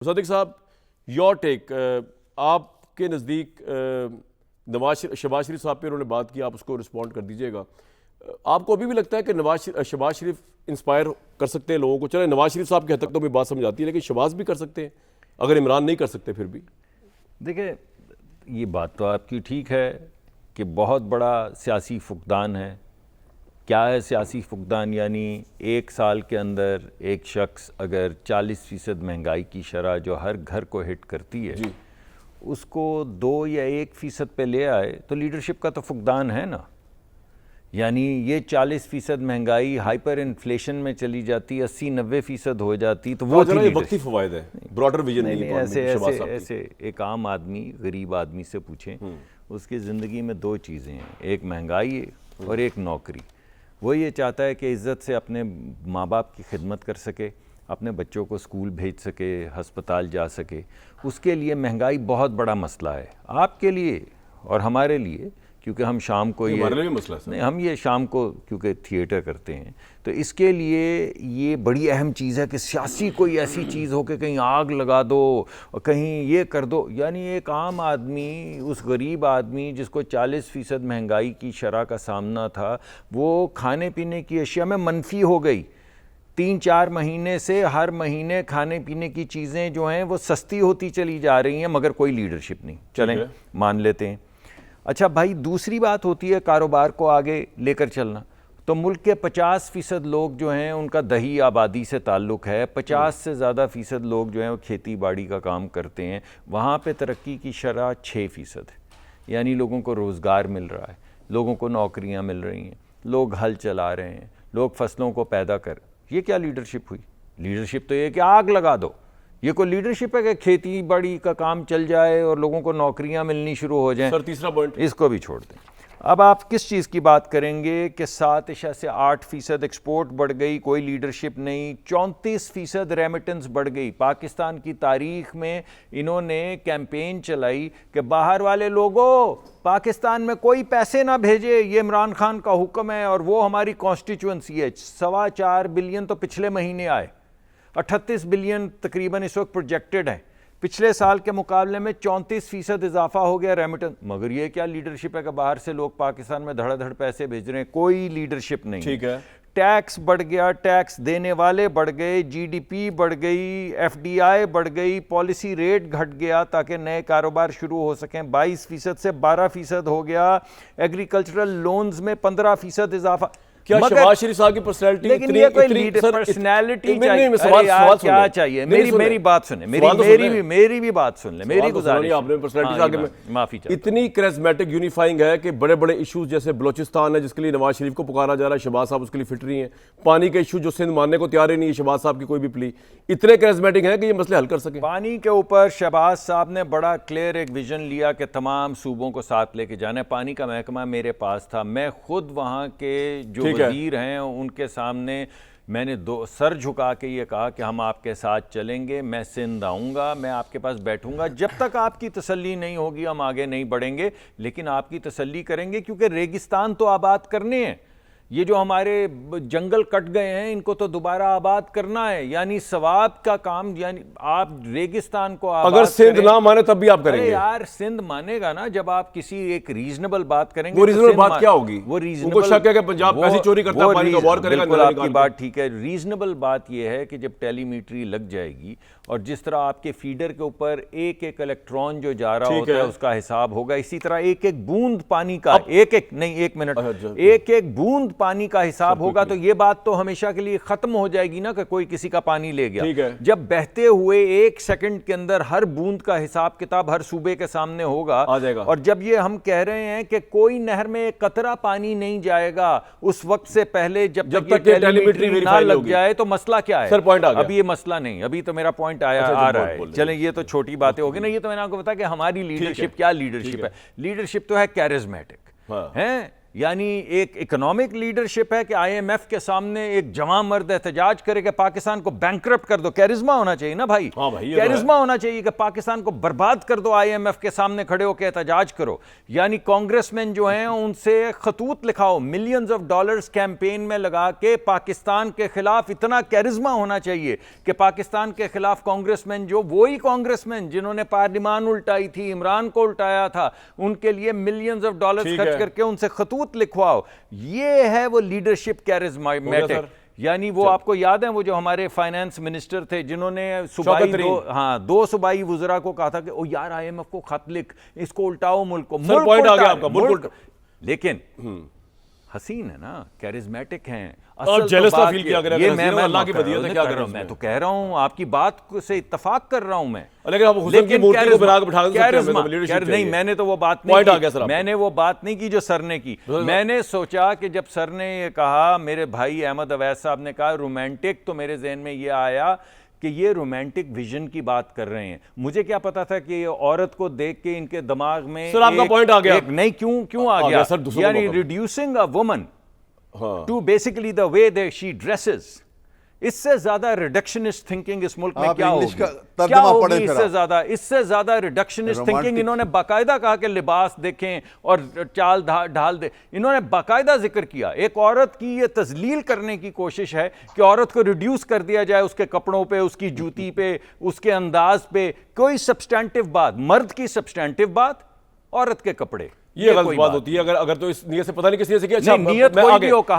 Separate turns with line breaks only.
सदिक साहब, your take, आपके नज़दीक शहबाज शरीफ साहब पे उन्होंने बात की, आप उसको रिस्पॉन्ड कर दीजिएगा। आपको अभी भी लगता है कि शहबाज शरीफ इंस्पायर कर सकते हैं लोगों को? चले नवाज शरीफ साहब की हद तक तो मेरी बात समझ आती है, लेकिन शहबाज भी कर सकते हैं अगर इमरान नहीं कर सकते फिर भी?
देखिए, ये बात तो आपकी ठीक है कि बहुत बड़ा सियासी फुकदान है। क्या है सियासी फुकदान? यानी एक साल के अंदर एक शख्स अगर 40% महंगाई की शरह जो हर घर को हिट करती है
जी।
उसको 2 या 1% पे ले आए तो लीडरशिप का तो फुकदान है ना। यानी ये 40% महंगाई हाइपर इन्फ्लेशन में चली जाती, 80-90% हो जाती, तो वो
ये वक्ती फवायद है, ब्रॉडर विजन नहीं है।
ऐसे एक आम आदमी गरीब आदमी से पूछें, उसकी ज़िंदगी में 2 चीज़ें हैं, एक महंगाई है और एक नौकरी। वो ये चाहता है कि इज़्ज़त से अपने माँ बाप की खिदमत कर सके, अपने बच्चों को स्कूल भेज सके, हस्पताल जा सके। उसके लिए महंगाई बहुत बड़ा मसला है, आपके लिए और हमारे लिए, क्योंकि हम शाम को
ये मसला
नहीं, हम ये शाम को क्योंकि थिएटर करते हैं, तो इसके लिए ये बड़ी अहम चीज़ है कि सियासी कोई ऐसी चीज़ हो कि कहीं आग लगा दो और कहीं ये कर दो। यानी एक आम आदमी, उस गरीब आदमी जिसको 40% महंगाई की शरह का सामना था, वो खाने पीने की अशिया में मनफी हो गई। 3-4 महीने से हर महीने खाने पीने की चीज़ें जो हैं वो सस्ती होती चली जा रही हैं, मगर कोई लीडरशिप नहीं। चलें, मान लेते हैं। अच्छा भाई, दूसरी बात होती है कारोबार को आगे लेकर चलना। तो मुल्क के 50% लोग जो हैं उनका दही आबादी से ताल्लुक़ है, 50 से ज़्यादा फ़ीसद लोग जो हैं वो खेती बाड़ी का काम करते हैं। वहाँ पे तरक्की की शरह 6% है। यानी लोगों को रोज़गार मिल रहा है, लोगों को नौकरियाँ मिल रही हैं, लोग हल चला रहे हैं, लोग फसलों को पैदा कर। ये क्या लीडरशिप हुई? लीडरशिप तो ये कि आग लगा दो। ये कोई लीडरशिप है कि खेती बाड़ी का काम चल जाए और लोगों को नौकरियां मिलनी शुरू हो जाएं?
सर, तीसरा पॉइंट
इसको भी छोड़ दें। अब आप किस चीज़ की बात करेंगे कि 7.8% एक्सपोर्ट बढ़ गई, कोई लीडरशिप नहीं। 34% रेमिटेंस बढ़ गई। पाकिस्तान की तारीख में इन्होंने कैंपेन चलाई कि बाहर वाले लोगों, पाकिस्तान में कोई पैसे ना भेजे, ये इमरान खान का हुक्म है और वो हमारी कॉन्स्टिट्यूंसी है। 4.25 बिलियन तो पिछले महीने आए, 38 बिलियन तकरीबन इस वक्त प्रोजेक्टेड है। पिछले साल के मुकाबले में 34% इजाफा हो गया रेमिटेंस। मगर ये क्या लीडरशिप है कि बाहर से लोग पाकिस्तान में धड़ाधड़ पैसे भेज रहे हैं? कोई लीडरशिप नहीं।
ठीक है।
टैक्स बढ़ गया, टैक्स देने वाले बढ़ गए, जीडीपी बढ़ गई, एफडीआई बढ़ गई, पॉलिसी रेट घट गया ताकि नए कारोबार शुरू हो सकें, 22% से 12% हो गया। एग्रीकल्चरल लोन्स में 15% इजाफा।
क्या शहबाज शरीफ साहब की पर्सनैलिटी
लेकिन ये कोई पर्सनैलिटी क्या चाहिए? मेरी बात सुने, मेरी भी बात सुन ले, मेरी गुजारिश।
आपने पर्सनैलिटी में माफी, इतनी कैरिस्मेटिक यूनिफाइंग है कि बड़े बड़े इश्यूज जैसे बलोचिस्तान है जिसके लिए नवाज शरीफ को पुकारा जा रहा है, शहबाज साहब उसके लिए फिट रही हैं। पानी के इशू जो सिंध मानने को तैयार ही नहीं है शहबाज साहब की कोई भी प्ली, इतने कैरिस्मेटिक है कि ये मसले हल कर सके।
पानी के ऊपर शहबाज साहब ने बड़ा क्लियर एक विजन लिया कि तमाम सूबों को साथ लेके जाना है। पानी का महकमा मेरे पास था, मैं खुद वहाँ के जो वजीर हैं उनके सामने मैंने सर झुका के ये कहा कि हम आपके साथ चलेंगे, मैं सिंध आऊँगा, मैं आपके पास बैठूंगा, जब तक आपकी तसल्ली नहीं होगी हम आगे नहीं बढ़ेंगे। लेकिन आपकी तसल्ली करेंगे क्योंकि रेगिस्तान तो आबाद करने हैं, ये जो हमारे जंगल कट गए हैं इनको तो दोबारा आबाद करना है। यानी सवाब का काम, यानी आप रेगिस्तान को आबाद
अगर सिंध ना माने तब भी आप करेंगे?
यार सिंध मानेगा ना जब आप किसी एक रीजनेबल बात करेंगे।
वो रीजनेबल बात क्या होगी?
वो रीजनेबल
शक है कि पंजाब पैसे चोरी करता है, पानी का वॉर करेगा।
बिल्कुल आपकी बात ठीक है। रीजनेबल बात यह है कि जब टेलीमीटरी लग जाएगी और जिस तरह आपके फीडर के ऊपर एक एक इलेक्ट्रॉन जो जा रहा होता है उसका हिसाब होगा, इसी तरह एक एक बूंद पानी का, एक एक बूंद पानी का हिसाब होगा। तो ये बात तो हमेशा के लिए खत्म हो जाएगी ना कि कोई किसी का पानी ले गया। जब बहते हुए 1 सेकंड के अंदर हर बूंद का हिसाब किताब हर सूबे के सामने होगा
आ जाएगा।
और जब ये हम कह रहे हैं कि कोई नहर में एक कतरा पानी नहीं जाएगा उस वक्त से पहले, जब तक टेलीमीटरी ना लग जाए, तो मसला क्या है?
सर पॉइंट आ गया।
अभी ये मसला नहीं, अभी तो मेरा पॉइंट आ रहा है। चलें, ये तो छोटी बातें होगी ना। ये तो मैंने आपको बताया कि हमारी लीडरशिप क्या लीडरशिप है। लीडरशिप तो है कैरिस्मेटिक, हैं यानी एक इकोनॉमिक लीडरशिप है कि आईएमएफ के सामने एक जवां मर्द एहतजाज करे कि पाकिस्तान को बैंकरप्ट कर दो। कैरिज्मा होना चाहिए ना भाई,
हाँ भाई, ये तो
कैरिज्मा होना चाहिए कि पाकिस्तान को बर्बाद कर दो, आईएमएफ के सामने खड़े होकर एहतजाज करो। यानी कांग्रेसमैन जो हैं उनसे खतूत लिखाओ, मिलियंस ऑफ डॉलर्स कैंपेन में लगा के पाकिस्तान के खिलाफ। इतना कैरिज्मा होना चाहिए कि पाकिस्तान के खिलाफ कांग्रेसमैन, जो वही कांग्रेसमैन जिन्होंने पार्लिमान उल्टाई थी, इमरान को उल्टाया था, उनके लिए मिलियंस ऑफ डॉलर्स खर्च करके उनसे खतूत लिखवाओ। ये है वो लीडरशिप कैरिज्मेटिक। यानी वो आपको याद है वो जो हमारे फाइनेंस मिनिस्टर थे जिन्होंने दो सूबाई वुज़रा को कहा था कि ओ यार आईएमएफ को खत लिख, इसको उल्टाओ, मुल्क को।
सर पॉइंट आ गया आपका, मुल्क।
लेकिन हसीन है ना, कैरिज्मेटिक हैं।
आप जेलस का फील किया करें,
ये मैं
अल्लाह की बदियत है, क्या कर रहा हूं
मैं तो कह रहा हूं, आपकी बात से इत्तफाक कर रहा हूं मैं।
लेकिन आप हुसैन की मूर्ति को बना के बिठा सकते हैं,
नहीं, मैंने तो वो बात नहीं
पॉइंट आ गया सर,
मैंने वो बात नहीं की जो सर ने की। मैंने सोचा कि जब सर ने ये कहा, मेरे भाई अहमद अवैस साहब ने कहा रोमांटिक, तो मेरे जहन में ये आया कि ये रोमांटिक विजन की बात कर रहे हैं। मुझे क्या पता था कि ये औरत को देख के इनके दिमाग में
सर आपका पॉइंट आ गया।
नहीं, क्यों आ गया सर? यानी reducing a woman to basically the way that she dresses, इससे ज्यादा रिडक्शनिस्ट थिंकिंग इस मुल्क में क्या होगी? क्या होगी इससे ज्यादा रिडक्शनिस्ट थिंकिंग? इन्होंने बाकायदा कहा कि लिबास देखें और चाल ढाल दे। इन्होंने बाकायदा जिक्र किया। एक औरत की ये तजलील करने की कोशिश है कि औरत को रिड्यूस कर दिया जाए उसके कपड़ों पे, उसकी जूती पे, उसके अंदाज पे। कोई सब्सटैंटिव बात, मर्द की सब्सटैंटिव बात, औरत के कपड़े,
ये गलत बात होती है। अगर तो इस नियत से, पता नहीं किस नियत से किया। अच्छा,
नियत कोई भी हो,